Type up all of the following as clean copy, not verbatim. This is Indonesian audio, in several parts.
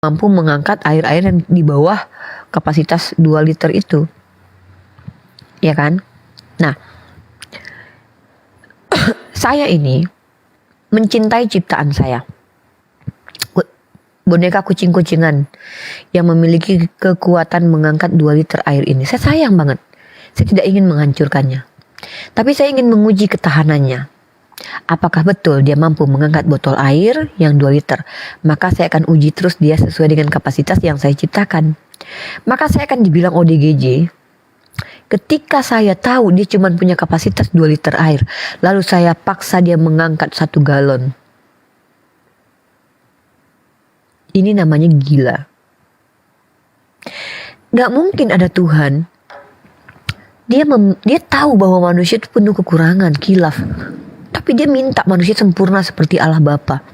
mampu mengangkat air-air yang di bawah kapasitas 2 liter itu. Ya kan? Nah, saya ini mencintai ciptaan saya. Boneka kucing-kucingan yang memiliki kekuatan mengangkat 2 liter air ini. Saya sayang banget. Saya tidak ingin menghancurkannya. Tapi saya ingin menguji ketahanannya. Apakah betul dia mampu mengangkat botol air yang 2 liter? Maka saya akan uji terus dia sesuai dengan kapasitas yang saya ciptakan. Maka saya akan dibilang ODGJ. Ketika saya tahu dia cuma punya kapasitas 2 liter air, lalu saya paksa dia mengangkat 1 galon. Ini namanya gila. Gak mungkin ada Tuhan. Dia tahu bahwa manusia itu penuh kekurangan, khilaf. Tapi dia minta manusia sempurna seperti Allah Bapa.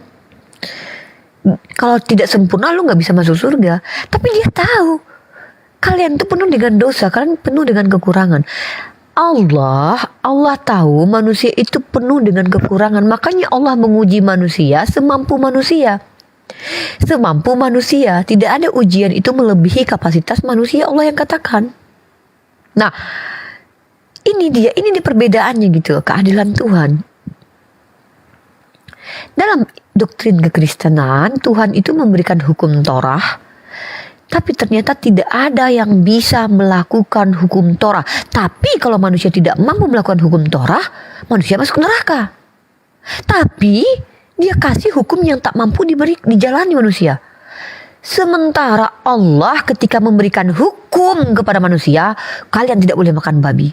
Kalau tidak sempurna lu gak bisa masuk surga. Tapi dia tahu kalian itu penuh dengan dosa, kalian penuh dengan kekurangan. Allah tahu manusia itu penuh dengan kekurangan. Makanya Allah menguji manusia semampu manusia. Semampu manusia. Tidak ada ujian itu melebihi kapasitas manusia, Allah yang katakan. Nah, ini dia perbedaannya gitu, keadilan Tuhan. Dalam doktrin kekristenan, Tuhan itu memberikan hukum Torah, tapi ternyata tidak ada yang bisa melakukan hukum Torah. Tapi kalau manusia tidak mampu melakukan hukum Torah, manusia masuk neraka. Tapi dia kasih hukum yang tak mampu dijalani manusia. Sementara Allah ketika memberikan hukum kepada manusia, kalian tidak boleh makan babi.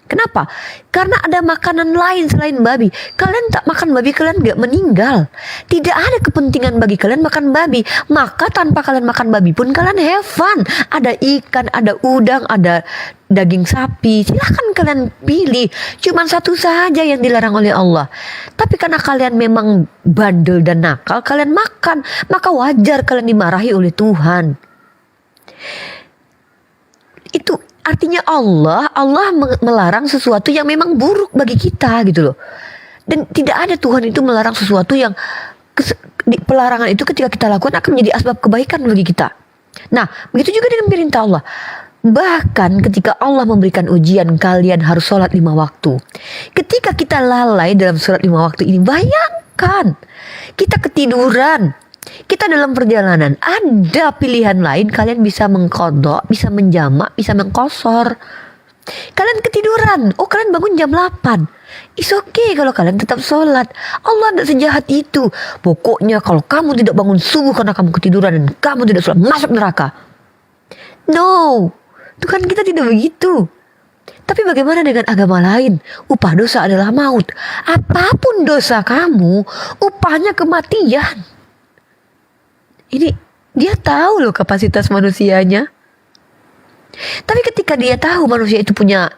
Kenapa? Karena ada makanan lain selain babi. Kalian tak makan babi, kalian gak meninggal. Tidak ada kepentingan bagi kalian makan babi. Maka tanpa kalian makan babi pun kalian have fun. Ada ikan, ada udang, ada daging sapi. Silahkan kalian pilih. Cuman satu saja yang dilarang oleh Allah. Tapi karena kalian memang bandel dan nakal, kalian makan. Maka wajar kalian dimarahi oleh Tuhan. Itu artinya Allah melarang sesuatu yang memang buruk bagi kita gitu loh. Dan tidak ada Tuhan itu melarang sesuatu yang pelarangan itu ketika kita lakukan akan menjadi asbab kebaikan bagi kita. Nah, begitu juga dengan perintah Allah. Bahkan ketika Allah memberikan ujian, kalian harus sholat 5 waktu. Ketika kita lalai dalam sholat 5 waktu ini, bayangkan kita ketiduran. Kita dalam perjalanan, ada pilihan lain, kalian bisa mengkodok, bisa menjamak, bisa mengkosor. Kalian ketiduran, kalian bangun jam 8. It's okay kalau kalian tetap sholat. Allah tidak sejahat itu. Pokoknya kalau kamu tidak bangun subuh karena kamu ketiduran dan kamu tidak sholat, masuk neraka. No, Tuhan kita tidak begitu. Tapi bagaimana dengan agama lain? Upah dosa adalah maut. Apapun dosa kamu, upahnya kematian. Ini dia tahu loh kapasitas manusianya. Tapi ketika dia tahu manusia itu punya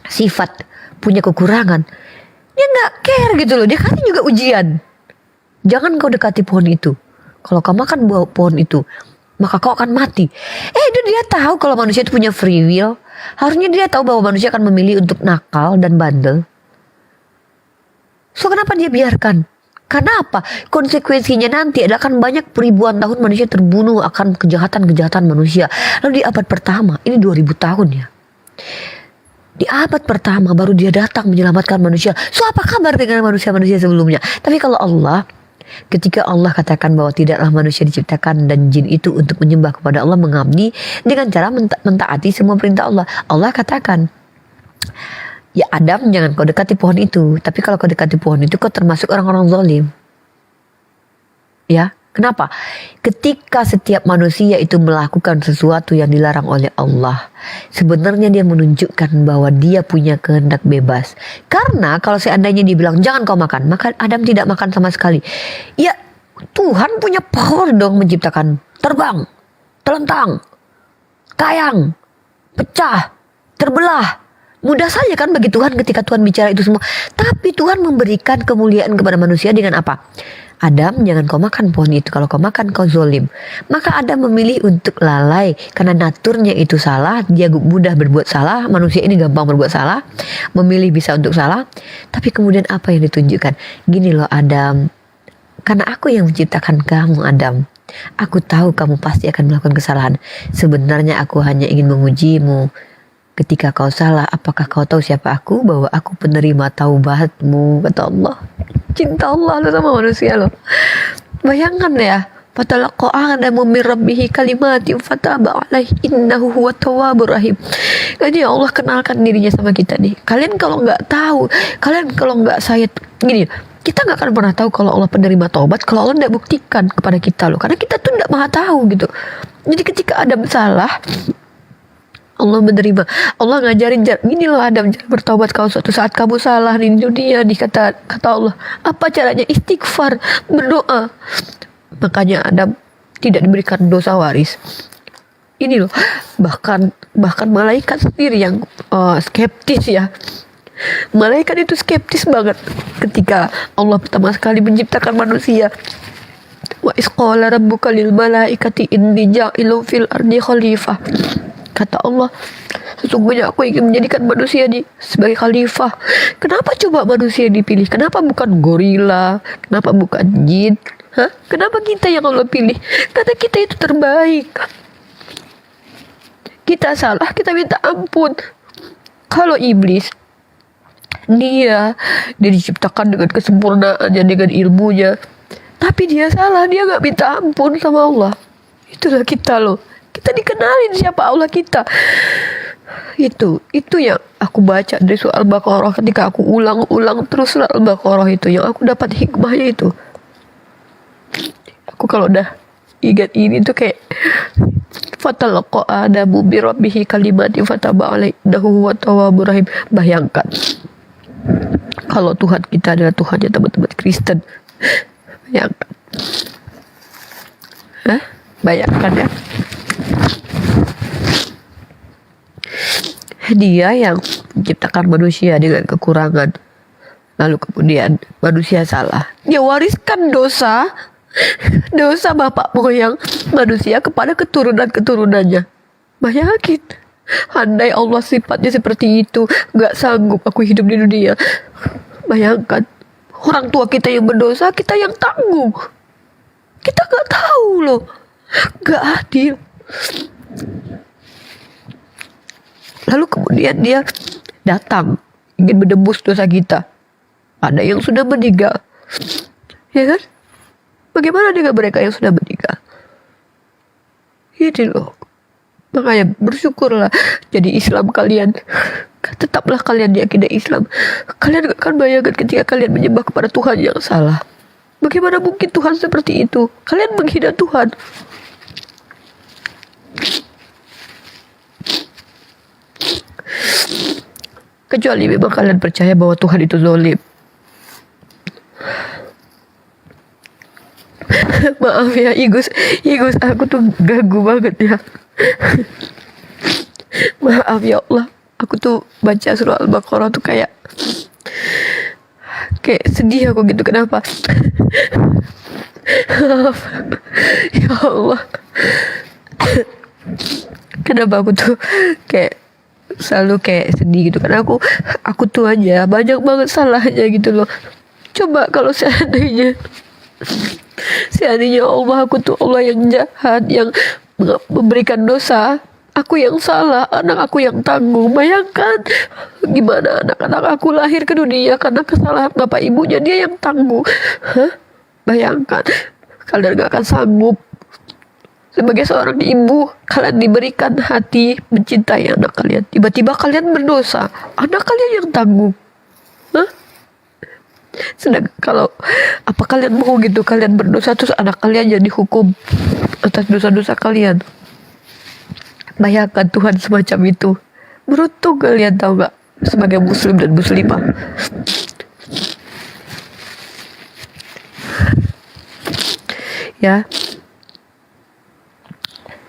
sifat, punya kekurangan, dia gak care gitu loh. Dia kasih juga ujian. Jangan kau dekati pohon itu. Kalau kau makan buah pohon itu, maka kau akan mati. Itu dia tahu kalau manusia itu punya free will. Harusnya dia tahu bahwa manusia akan memilih untuk nakal dan bandel. So kenapa dia biarkan? Karena apa? Konsekuensinya nanti adalah akan banyak ribuan tahun manusia terbunuh akan kejahatan-kejahatan manusia. Lalu di abad pertama, ini 2000 tahun ya. Di abad pertama baru dia datang menyelamatkan manusia. So apa kabar dengan manusia-manusia sebelumnya? Tapi kalau Allah, ketika Allah katakan bahwa tidaklah manusia diciptakan dan jin itu untuk menyembah kepada Allah, mengabdi dengan cara mentaati semua perintah Allah. Allah katakan, ya Adam, jangan kau dekati pohon itu. Tapi kalau kau dekati pohon itu, kau termasuk orang-orang zalim. Ya, kenapa? Ketika setiap manusia itu melakukan sesuatu yang dilarang oleh Allah, sebenarnya dia menunjukkan bahwa dia punya kehendak bebas. Karena kalau seandainya dibilang jangan kau makan, maka Adam tidak makan sama sekali. Ya, Tuhan punya power dong menciptakan terbang, telentang, kayang, pecah, terbelah. Mudah saja kan bagi Tuhan ketika Tuhan bicara itu semua. Tapi Tuhan memberikan kemuliaan kepada manusia dengan apa? Adam, jangan kau makan pohon itu. Kalau kau makan, kau zolim. Maka Adam memilih untuk lalai. Karena naturnya itu salah. Dia mudah berbuat salah. Manusia ini gampang berbuat salah. Memilih bisa untuk salah. Tapi kemudian apa yang ditunjukkan? Gini loh Adam. Karena aku yang menciptakan kamu Adam. Aku tahu kamu pasti akan melakukan kesalahan. Sebenarnya aku hanya ingin mengujimu. Ketika kau salah, apakah kau tahu siapa aku? Bahwa aku penerima taubatmu, kata Allah. Cinta Allah lo sama manusia lo. Bayangkan ya, fatalaqa Adamu min rabbihi kalimatin fataba alaihi innahu huwat tawwabur rahim. Jadi Allah kenalkan dirinya sama kita nih. Kalian kalau nggak tahu, kalian kalau nggak saya gini, kita nggak akan pernah tahu kalau Allah penerima taubat kalau Allah tidak buktikan kepada kita loh. Karena kita tuh tidak maha tahu gitu. Jadi ketika Adam salah, Allah menerima. Allah ngajarin gini loh Adam, jangan bertobat kalau suatu saat kamu salah di dunia. Kata Allah, apa caranya? Istighfar, berdoa. Makanya Adam tidak diberikan dosa waris. Ini loh, bahkan malaikat sendiri yang skeptis ya. Malaikat itu skeptis banget ketika Allah pertama sekali menciptakan manusia. Wa isqala rabbuka lil malaikati inni ja'ilun fil ardi khalifah. Kata Allah, sesungguhnya aku ingin menjadikan manusia sebagai khalifah. Kenapa coba manusia dipilih? Kenapa bukan gorila? Kenapa bukan jin? Kenapa kita yang Allah pilih? Karena kita itu terbaik. Kita salah, kita minta ampun. Kalau iblis, dia diciptakan dengan kesempurnaannya, dengan ilmunya. Tapi dia salah, dia gak minta ampun sama Allah. Itulah kita loh. Kita dikenalin siapa Allah kita. Itu yang aku baca dari surah Al-Baqarah. Ketika aku ulang terus surah Al-Baqarah itu, yang aku dapat hikmahnya itu. Aku kalau udah ingat ini tuh kayak fatalaqa Adamu bi rabbihi kalimatin fataba alaihi innahu huwat tawwabur rahim. Bayangkan kalau Tuhan kita adalah Tuhannya teman-teman Kristen. Bayangkan. Bayangkan ya. Dia yang menciptakan manusia dengan kekurangan. Lalu kemudian manusia salah. Dia wariskan dosa bapak moyang manusia kepada keturunan-keturunannya. Bayangin. Andai Allah sifatnya seperti itu, gak sanggup aku hidup di dunia. Bayangkan. Orang tua kita yang berdosa, kita yang tanggung. Kita gak tahu loh. Gak adil. Lalu kemudian dia datang ingin menebus dosa kita. Ada yang sudah meninggal, ya kan? Bagaimana dengan mereka yang sudah meninggal? Ini loh. Makanya bersyukurlah jadi Islam kalian. Tetaplah kalian di akidah Islam. Kalian gak akan bayangkan ketika kalian menyembah kepada Tuhan yang salah. Bagaimana mungkin Tuhan seperti itu? Kalian menghina Tuhan. Kecuali memang kalian percaya bahwa Tuhan itu zalim. Maaf ya Igus, aku tuh ganggu banget ya. Maaf ya Allah, aku tuh baca surah Al-Baqarah tuh kayak sedih aku gitu. Kenapa? Ya Allah, kenapa aku tuh kayak selalu kayak sedih gitu, karena aku tuh aja banyak banget salahnya gitu loh. Coba kalau seandainya Allah, aku tuh Allah yang jahat, yang memberikan dosa, aku yang salah, anak aku yang tanggung. Bayangkan gimana anak-anak aku lahir ke dunia karena kesalahan bapak ibunya, dia yang tanggung. Bayangkan, kalian gak akan sanggup. Sebagai seorang ibu, kalian diberikan hati mencintai anak kalian. Tiba-tiba kalian berdosa, anak kalian yang tanggung. Sedangkan kalau apa kalian mau gitu, kalian berdosa terus anak kalian yang dihukum atas dosa-dosa kalian. Bayangkan Tuhan semacam itu. Beruntung kalian, tahu gak, sebagai muslim dan muslimah. Ya,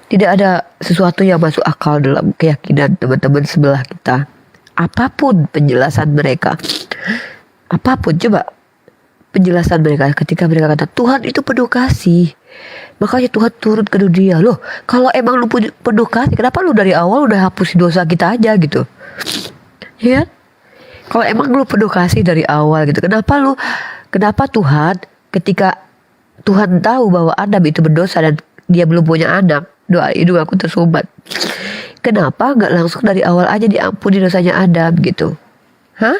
tidak ada sesuatu yang masuk akal dalam keyakinan teman-teman sebelah kita. Apapun penjelasan mereka, apapun, coba penjelasan mereka ketika mereka kata Tuhan itu penuh kasih, makanya Tuhan turun ke dunia. Loh, kalau emang lu penuh kasih, kenapa lu dari awal udah hapus dosa kita aja gitu? Ya, kalau emang lu penuh kasih dari awal gitu, kenapa Tuhan ketika Tuhan tahu bahwa Adam itu berdosa dan dia belum punya anak. Doa hidung aku tersumbat. Kenapa nggak langsung dari awal aja diampuni dosanya Adam gitu? Hah?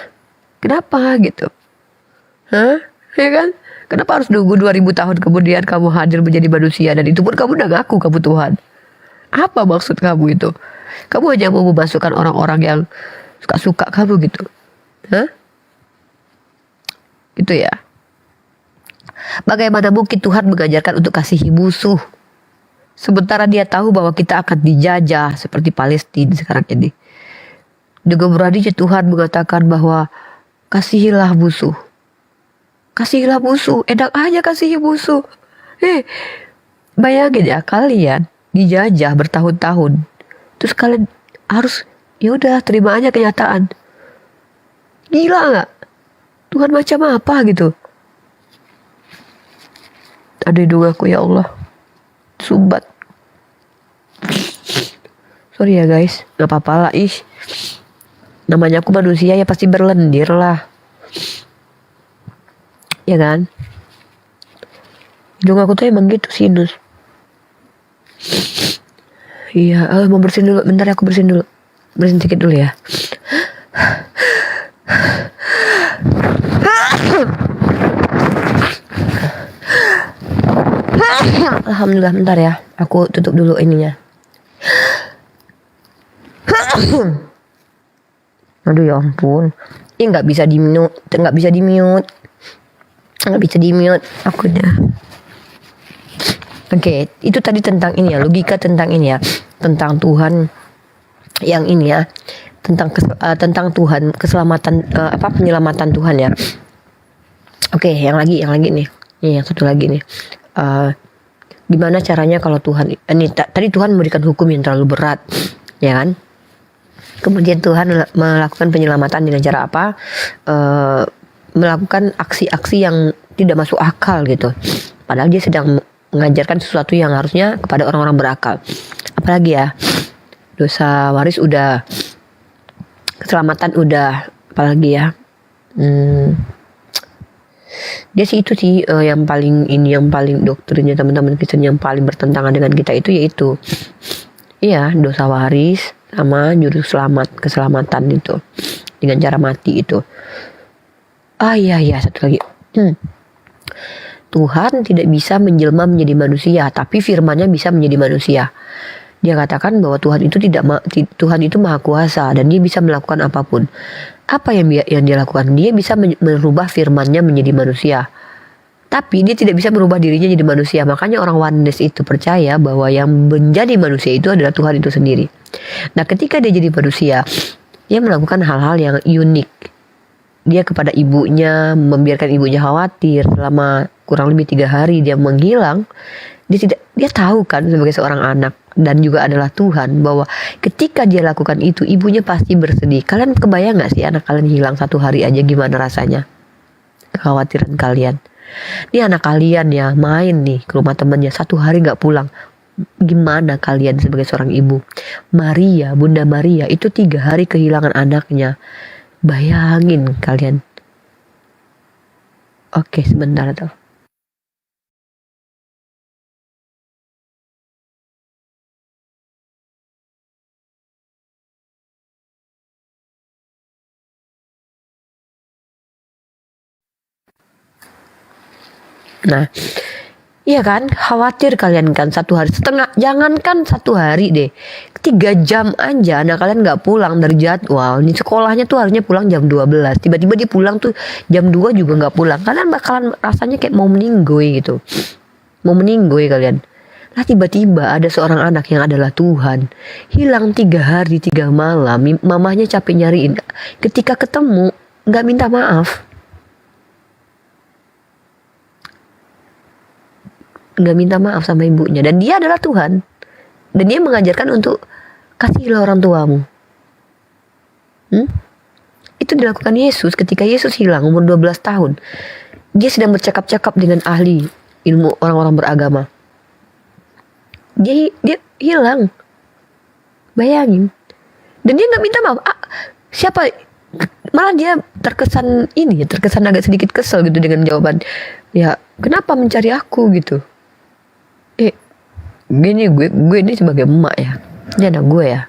Kenapa gitu? Hah? Ya kan? Kenapa harus nunggu 2000 tahun kemudian kamu hadir menjadi manusia, dan itu pun kamu udah ngaku kamu Tuhan? Apa maksud kamu itu? Kamu hanya mau memasukkan orang-orang yang suka-suka kamu gitu. Hah? Gitu ya. Bagaimana mungkin Tuhan mengajarkan untuk kasihi musuh, sementara dia tahu bahwa kita akan dijajah seperti Palestina sekarang ini. Dengan beraninya Tuhan mengatakan bahwa kasihilah musuh. Kasihilah musuh. Enak aja kasihi musuh. Bayangin ya, kalian dijajah bertahun-tahun. Terus kalian harus ya udah terima aja kenyataan. Gila nggak? Tuhan macam apa gitu? Aduh hidung aku ya Allah. Sumbat. Sorry ya guys, nggak apa-apa lah, namanya aku manusia ya pasti berlendir lah, ya kan? Hidung aku tuh emang gitu, sinus. Iya, mau bersihin dulu, bentar ya, aku bersihin dulu, bersihin sedikit dulu ya. Alhamdulillah, bentar ya, aku tutup dulu ininya. Aduh ya ampun, nggak bisa di mute, nggak bisa di mute akunya. Oke, itu tadi tentang ini ya, logika tentang ini ya, tentang Tuhan yang ini ya, tentang Tuhan, keselamatan, penyelamatan Tuhan ya. Oke, yang lagi nih, yang satu lagi nih. Gimana caranya kalau Tuhan ini tadi Tuhan memberikan hukum yang terlalu berat, ya kan? Kemudian Tuhan melakukan penyelamatan dengan cara apa? Melakukan aksi-aksi yang tidak masuk akal gitu. Padahal dia sedang mengajarkan sesuatu yang harusnya kepada orang-orang berakal. Apalagi ya, dosa waris udah, keselamatan udah, apalagi ya. Dia sih itu sih yang paling doktrinnya teman-teman Kristen yang paling bertentangan dengan kita itu, yaitu iya, dosa waris sama juru selamat, keselamatan itu dengan cara mati itu. Iya, satu lagi. Tuhan tidak bisa menjelma menjadi manusia, tapi firman-Nya bisa menjadi manusia. Dia katakan bahwa Tuhan itu maha kuasa dan dia bisa melakukan apapun. Apa yang dia lakukan? Dia bisa merubah firman-Nya menjadi manusia. Tapi dia tidak bisa merubah dirinya jadi manusia. Makanya orang oneness itu percaya bahwa yang menjadi manusia itu adalah Tuhan itu sendiri. Nah, ketika dia jadi manusia, dia melakukan hal-hal yang unik. Dia kepada ibunya, membiarkan ibunya khawatir selama kurang lebih 3 hari dia menghilang. Dia tahu kan sebagai seorang anak dan juga adalah Tuhan bahwa ketika dia lakukan itu, ibunya pasti bersedih. Kalian kebayang gak sih anak kalian hilang 1 hari aja gimana rasanya? Kekhawatiran kalian. Ini anak kalian ya main nih ke rumah temannya 1 hari gak pulang. Gimana kalian sebagai seorang ibu? Maria, Bunda Maria itu 3 hari kehilangan anaknya. Bayangin kalian. Oke, sebentar tuh. Nah, iya kan, khawatir kalian kan 1 hari setengah, jangankan 1 hari deh, 3 jam aja anak kalian gak pulang dari jadwal. Ini sekolahnya tuh harusnya pulang jam 12, tiba-tiba dia pulang tuh jam 2 juga gak pulang. Kalian bakalan rasanya kayak mau meninggoy gitu, mau meninggoy kalian. Nah, tiba-tiba ada seorang anak yang adalah Tuhan hilang 3 hari 3 malam. Mamahnya capek nyariin, ketika ketemu gak minta maaf, gak minta maaf sama ibunya, dan dia adalah Tuhan, dan dia mengajarkan untuk kasihilah orang tuamu. Itu dilakukan Yesus ketika Yesus hilang umur 12 tahun. Dia sedang bercakap-cakap dengan ahli ilmu orang-orang beragama. Dia hilang, bayangin, dan dia gak minta maaf. Siapa, malah dia terkesan agak sedikit kesel gitu dengan jawaban Ya kenapa mencari aku gitu? Gini gue ini sebagai emak ya. Ini anak gue ya.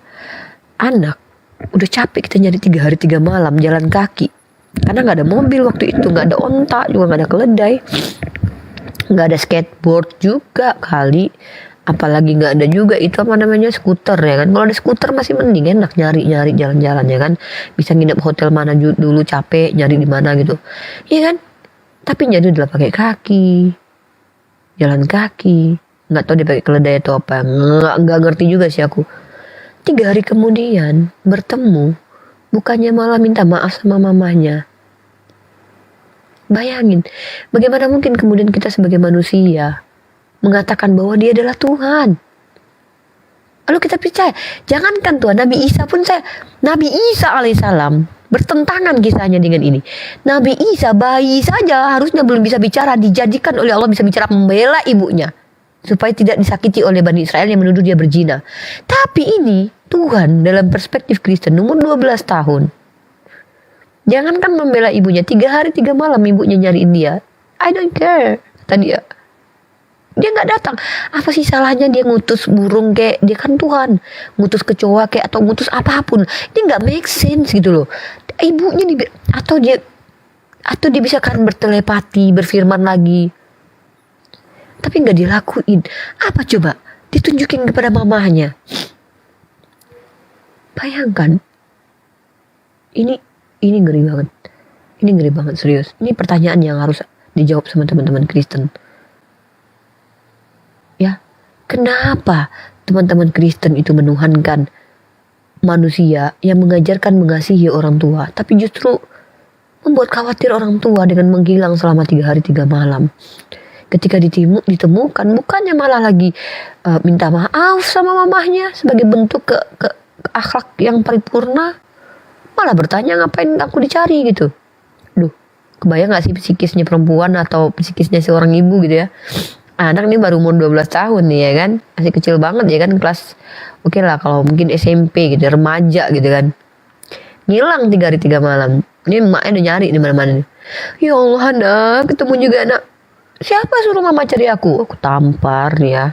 Anak udah capek kita nyari 3 hari 3 malam jalan kaki. Karena nggak ada mobil waktu itu, nggak ada onta, juga nggak ada keledai, nggak ada skateboard juga kali. Apalagi nggak ada juga itu apa namanya skuter ya kan. Kalau ada skuter masih mending enak nyari jalan-jalan ya kan. Bisa nginep hotel mana dulu capek nyari di mana gitu. Iya kan? Tapi nyari udah pakai kaki, jalan kaki. Nggak tahu dia pakai keledai atau apa. Nggak ngerti juga sih aku. 3 hari kemudian bertemu, bukannya malah minta maaf sama mamanya. Bayangin, bagaimana mungkin kemudian kita sebagai manusia mengatakan bahwa dia adalah Tuhan. Lalu kita percaya, jangankan Tuhan, Nabi Isa alaihissalam bertentangan kisahnya dengan ini. Nabi Isa bayi saja harusnya belum bisa bicara, dijadikan oleh Allah bisa bicara membela ibunya supaya tidak disakiti oleh Bani Israel yang menuduh dia berzina. Tapi ini Tuhan dalam perspektif Kristen umur 12 tahun. Jangankan membela ibunya, 3 hari 3 malam ibunya nyariin dia. I don't care, kata dia. Dia gak datang. Apa sih salahnya dia ngutus burung kayak, dia kan Tuhan. Ngutus kecoa kayak atau ngutus apapun. Dia gak make sense gitu loh. Ibunya atau dia bisa kan bertelepati, berfirman lagi. Tapi gak dilakuin. Apa coba? Ditunjukin kepada mamahnya. Bayangkan. Ini ngeri banget. Ini ngeri banget serius. Ini pertanyaan yang harus dijawab sama teman-teman Kristen. Ya, kenapa teman-teman Kristen itu menuhankan manusia yang mengajarkan mengasihi orang tua, tapi justru membuat khawatir orang tua dengan menghilang selama 3 hari 3 malam. Ketika ditemukan, bukannya malah lagi minta maaf sama mamahnya sebagai bentuk ke akhlak yang paripurna, malah bertanya ngapain aku dicari gitu. Duh, kebayang gak sih psikisnya perempuan atau psikisnya seorang ibu gitu ya. Anak ini baru umur 12 tahun nih ya kan, masih kecil banget ya kan, kelas oke lah kalau mungkin SMP gitu, remaja gitu kan. Ngilang 3 hari 3 malam. Ini emaknya udah nyari di mana-mana nih. Ya Allah anak, ketemu juga anak. Siapa suruh mama cari aku? Aku tampar ya.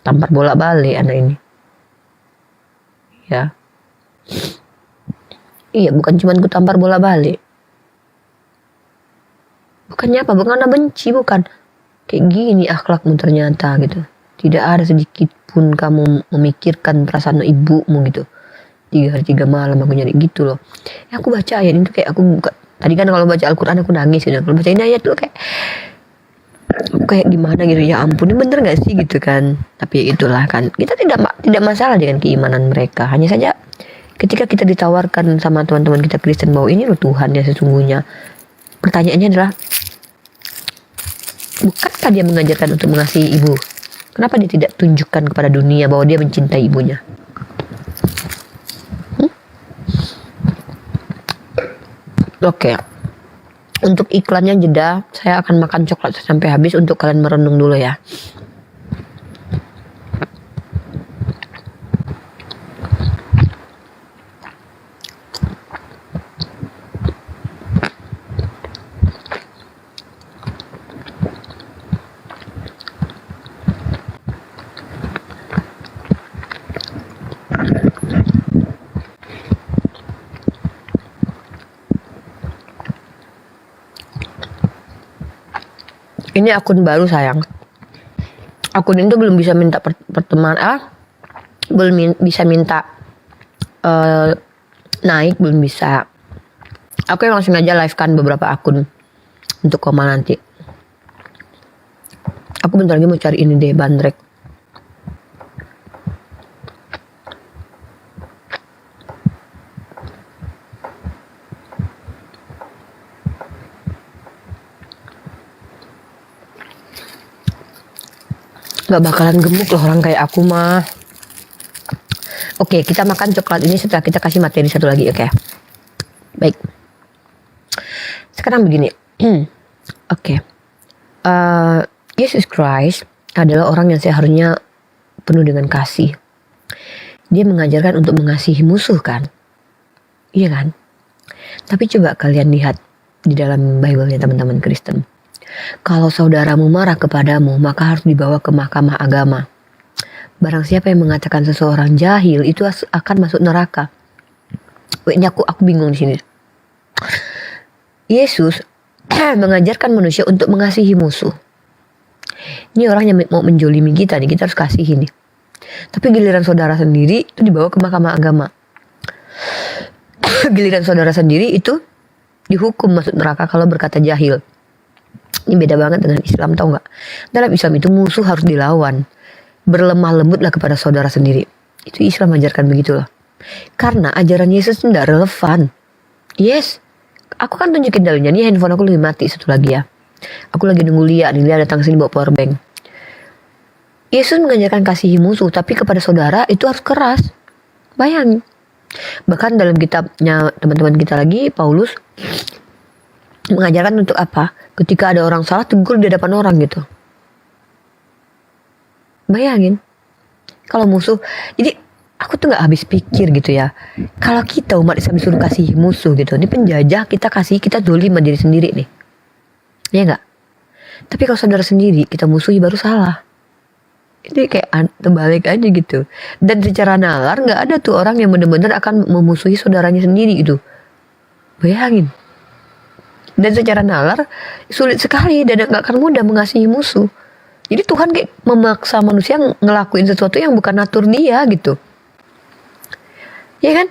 Tampar bolak-balik anak ini. Ya. Iya, bukan cuma ku tampar bolak-balik. Bukannya apa? Bukan karena benci, bukan. Kayak gini akhlakmu ternyata gitu. Tidak ada sedikit pun kamu memikirkan perasaan ibumu gitu. 3 hari 3 malam aku nyari gitu loh. Ya aku baca ayat itu kayak aku buka. Tadi kan kalau baca Al-Quran aku nangis gitu. Kalau baca ini ayat tuh kayak gimana gitu. Ya ampun, ini bener gak sih gitu kan. Tapi itulah kan. Kita tidak masalah dengan keimanan mereka. Hanya saja ketika kita ditawarkan sama teman-teman kita Kristen bahwa ini loh Tuhan ya sesungguhnya. Pertanyaannya adalah, bukankah dia mengajarkan untuk mengasihi ibu? Kenapa dia tidak tunjukkan kepada dunia bahwa dia mencintai ibunya? Oke. Untuk iklannya jeda, saya akan makan coklat sampai habis untuk kalian merenung dulu ya. Ini akun baru sayang. Akun itu belum bisa minta pertemanan, belum bisa minta naik, belum bisa. Aku yang langsung aja live kan beberapa akun untuk koma nanti. Aku bentar lagi mau cari ini deh, bandrek. Gak bakalan gemuk loh orang kayak aku mah. Oke, kita makan coklat ini setelah kita kasih materi satu lagi, oke? Baik. Sekarang begini. Oke. Yesus Christ adalah orang yang seharusnya penuh dengan kasih. Dia mengajarkan untuk mengasihi musuh kan? Iya kan? Tapi coba kalian lihat di dalam Bible-nya teman-teman Kristen. Kalau saudaramu marah kepadamu, maka harus dibawa ke mahkamah agama. Barang siapa yang mengatakan seseorang jahil, itu akan masuk neraka. Ini aku bingung di sini. Yesus mengajarkan manusia untuk mengasihi musuh. Ini orang yang mau menjolimi kita nih, kita harus kasihi nih. Tapi giliran saudara sendiri itu dibawa ke mahkamah agama. Giliran saudara sendiri itu dihukum masuk neraka kalau berkata jahil. Ini beda banget dengan Islam, tau gak? Dalam Islam itu musuh harus dilawan. Berlemah lembutlah kepada saudara sendiri. Itu Islam ajarkan begitulah. Karena ajaran Yesus tidak relevan. Yes, aku kan tunjukin dalilnya. Nih handphone aku lagi mati satu lagi ya. Aku lagi nunggu Lia nih, Lia datang sini bawa power bank. Yesus mengajarkan kasihi musuh, tapi kepada saudara itu harus keras. Bayangin. Bahkan dalam kitabnya teman-teman kita lagi, Paulus mengajarkan untuk apa? Ketika ada orang salah, tegur di hadapan orang gitu. Bayangin. Kalau musuh, jadi aku tuh gak habis pikir gitu ya. Kalau kita umat Islam disuruh kasih musuh gitu, ini penjajah kita kasih, kita dolim sama diri sendiri nih. Iya gak? Tapi kalau saudara sendiri, kita musuhi baru salah. Itu kayak terbalik aja gitu. Dan secara nalar gak ada tuh orang yang benar-benar akan memusuhi saudaranya sendiri gitu. Bayangin. Dan secara nalar sulit sekali dan gak akan mudah mengasihi musuh. Jadi Tuhan kayak memaksa manusia ngelakuin sesuatu yang bukan natur dia gitu. Ya kan?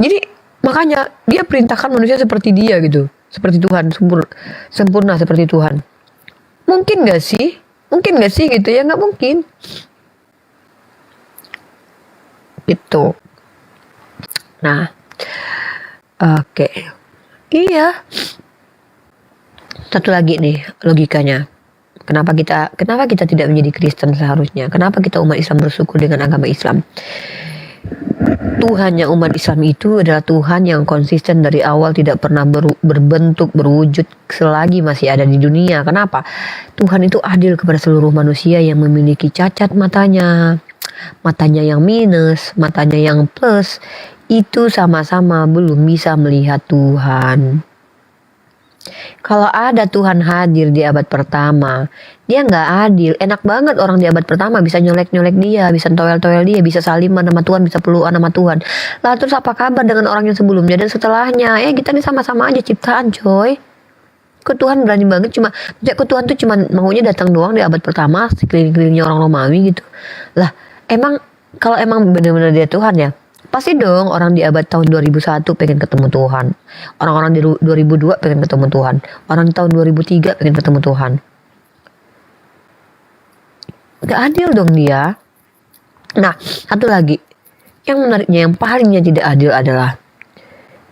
Jadi makanya dia perintahkan manusia seperti dia gitu. Seperti Tuhan, sempurna seperti Tuhan. Mungkin gak sih? Mungkin gak sih gitu ya? Gak mungkin. Gitu. Nah. Oke. Iya. Satu lagi nih logikanya. Kenapa kita tidak menjadi Kristen seharusnya? Kenapa kita umat Islam bersyukur dengan agama Islam? Tuhannya umat Islam itu adalah Tuhan yang konsisten dari awal, tidak pernah berbentuk, berwujud selagi masih ada di dunia. Kenapa? Tuhan itu adil kepada seluruh manusia yang memiliki cacat matanya yang minus, matanya yang plus, itu sama-sama belum bisa melihat Tuhan. Kalau ada Tuhan hadir di abad pertama, dia nggak adil. Enak banget orang di abad pertama bisa nyolek-nyolek dia, bisa toel-toel dia, bisa saliman sama Tuhan, bisa pelukan sama Tuhan. Lah terus apa kabar dengan orang yang sebelumnya dan setelahnya? Kita ini sama-sama aja ciptaan coy. Kok Tuhan berani banget Tuhan tuh cuma maunya datang doang di abad pertama, sekeliling-kelilingnya orang Romawi gitu. Lah emang kalau emang benar-benar dia Tuhan ya, pasti dong orang di abad tahun 2001 pengen ketemu Tuhan. Orang-orang di 2002 pengen ketemu Tuhan. Orang di tahun 2003 pengen ketemu Tuhan. Gak adil dong dia. Nah, satu lagi. Yang menariknya, yang palingnya tidak adil adalah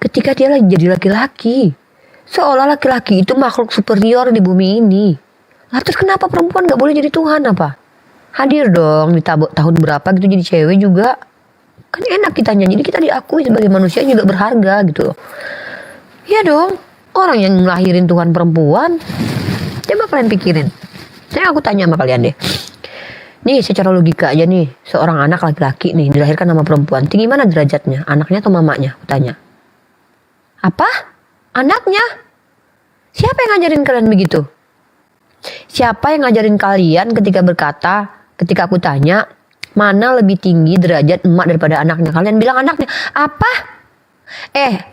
ketika dia lagi jadi laki-laki. Seolah laki-laki itu makhluk superior di bumi ini. Lah terus kenapa perempuan gak boleh jadi Tuhan apa? Hadir dong di tahun berapa gitu jadi cewek juga. Kan enak kitanya, jadi kita diakui sebagai manusia juga berharga gitu loh. Iya dong, orang yang ngelahirin Tuhan perempuan. Coba kalian pikirin. Saya aku tanya sama kalian deh. Nih secara logika aja nih, seorang anak laki-laki nih dilahirkan sama perempuan, tinggi mana derajatnya? Anaknya atau mamanya? Aku tanya. Apa? Anaknya? Siapa yang ngajarin kalian begitu? Siapa yang ngajarin kalian ketika aku tanya, mana lebih tinggi derajat emak daripada anaknya? Kalian bilang anaknya. Apa?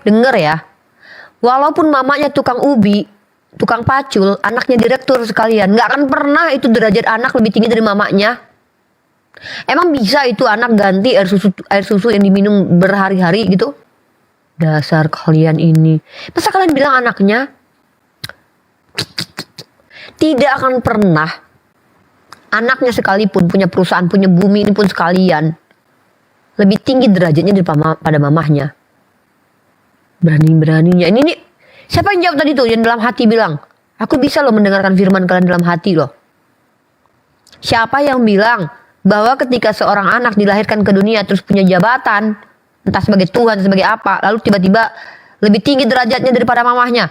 Denger ya. Walaupun mamanya tukang ubi, tukang pacul, anaknya direktur sekalian, gak akan pernah itu derajat anak lebih tinggi dari mamanya. Emang bisa itu anak ganti air susu yang diminum berhari-hari gitu? Dasar kalian ini. Masa kalian bilang anaknya? Tidak akan pernah. Anaknya sekalipun punya perusahaan, punya bumi ini pun sekalian, lebih tinggi derajatnya daripada mamahnya. Berani-beraninya. Ini nih, siapa yang jawab tadi tuh? Yang dalam hati bilang, aku bisa loh mendengarkan firman kalian dalam hati loh. Siapa yang bilang bahwa ketika seorang anak dilahirkan ke dunia terus punya jabatan, entah sebagai Tuhan, sebagai apa, lalu tiba-tiba lebih tinggi derajatnya daripada mamahnya?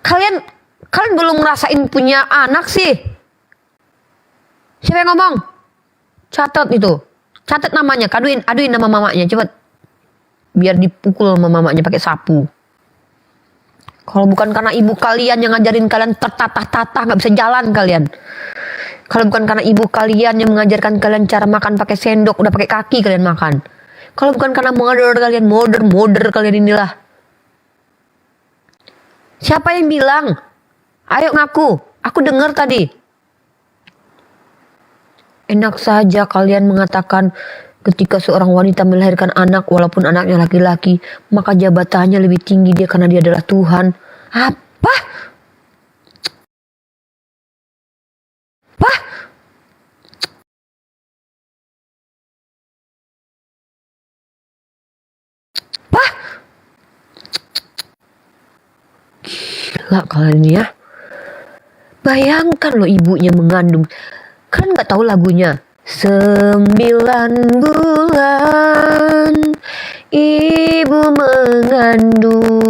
Kalian belum ngerasain punya anak sih. Siapa yang ngomong? Catat itu. Catat namanya, aduin nama mamanya, cepet. Biar dipukul sama mamanya pakai sapu. Kalau bukan karena ibu kalian yang ngajarin kalian tertatah-tatah, nggak bisa jalan kalian. Kalau bukan karena ibu kalian yang mengajarkan kalian cara makan pakai sendok, udah pakai kaki kalian makan. Kalau bukan karena modern kalian inilah. Siapa yang bilang? Ayo ngaku. Aku dengar tadi. Enak saja kalian mengatakan ketika seorang wanita melahirkan anak walaupun anaknya laki-laki, maka jabatannya lebih tinggi dia karena dia adalah Tuhan. Apa? Apa? Apa? Gila kalian ya. Bayangkan loh ibunya mengandung. Kan nggak tahu lagunya. 9 bulan ibu mengandung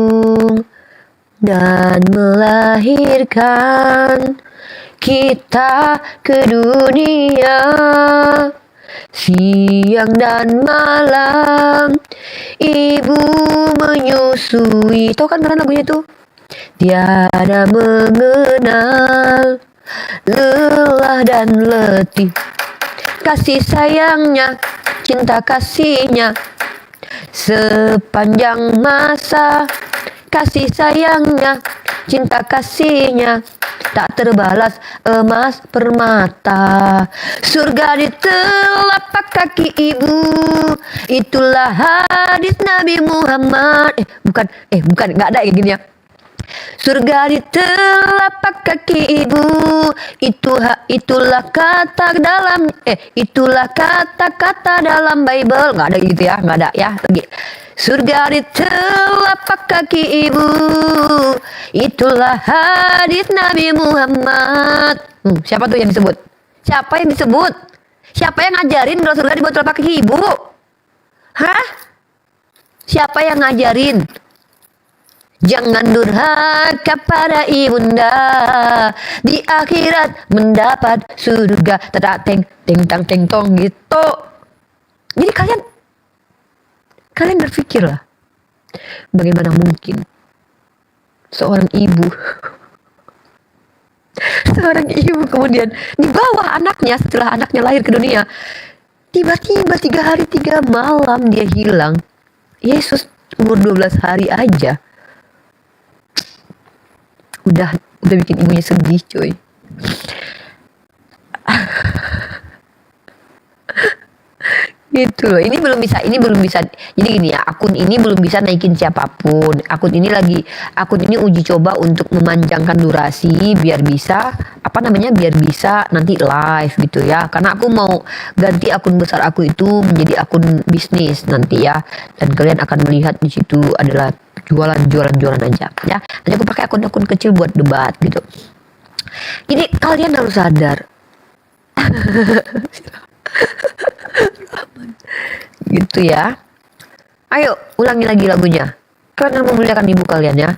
dan melahirkan kita ke dunia. Siang dan malam ibu menyusui. Tahu kan kalian lagunya itu? Tiada mengenal lelah dan letih, kasih sayangnya, cinta kasihnya sepanjang masa. Kasih sayangnya, cinta kasihnya tak terbalas emas permata. Surga di telapak kaki ibu, itulah hadis Nabi Muhammad. Bukan, nggak ada kayak gini ya. Surga di telapak kaki ibu, itulah kata-kata dalam Bible. Nggak ada gitu ya, nggak ada ya lagi. Surga di telapak kaki ibu, itulah hadis Nabi Muhammad. Siapa tuh yang disebut? Siapa yang disebut? Siapa yang ngajarin kalau surga di bawah telapak kaki ibu? Hah? Siapa yang ngajarin? Jangan durhaka pada ibunda, di akhirat mendapat surga. Teng teng tong gitu. Jadi kalian berpikirlah, bagaimana mungkin seorang ibu kemudian di bawah anaknya setelah anaknya lahir ke dunia, tiba-tiba 3 hari 3 malam dia hilang. Yesus umur 12 hari aja udah bikin ibunya sedih, coy. Gitu loh. Ini belum bisa. Jadi gini ya, akun ini belum bisa naikin siapapun. Akun ini uji coba untuk memanjangkan durasi biar bisa nanti live gitu ya. Karena aku mau ganti akun besar aku itu menjadi akun bisnis nanti ya. Dan kalian akan melihat di situ adalah jualan aja ya. Nanti aku pakai akun kecil buat debat gitu. Jadi kalian harus sadar. Gitu ya. Ayo ulangi lagi lagunya. Kalian memuliakan ibu kalian ya.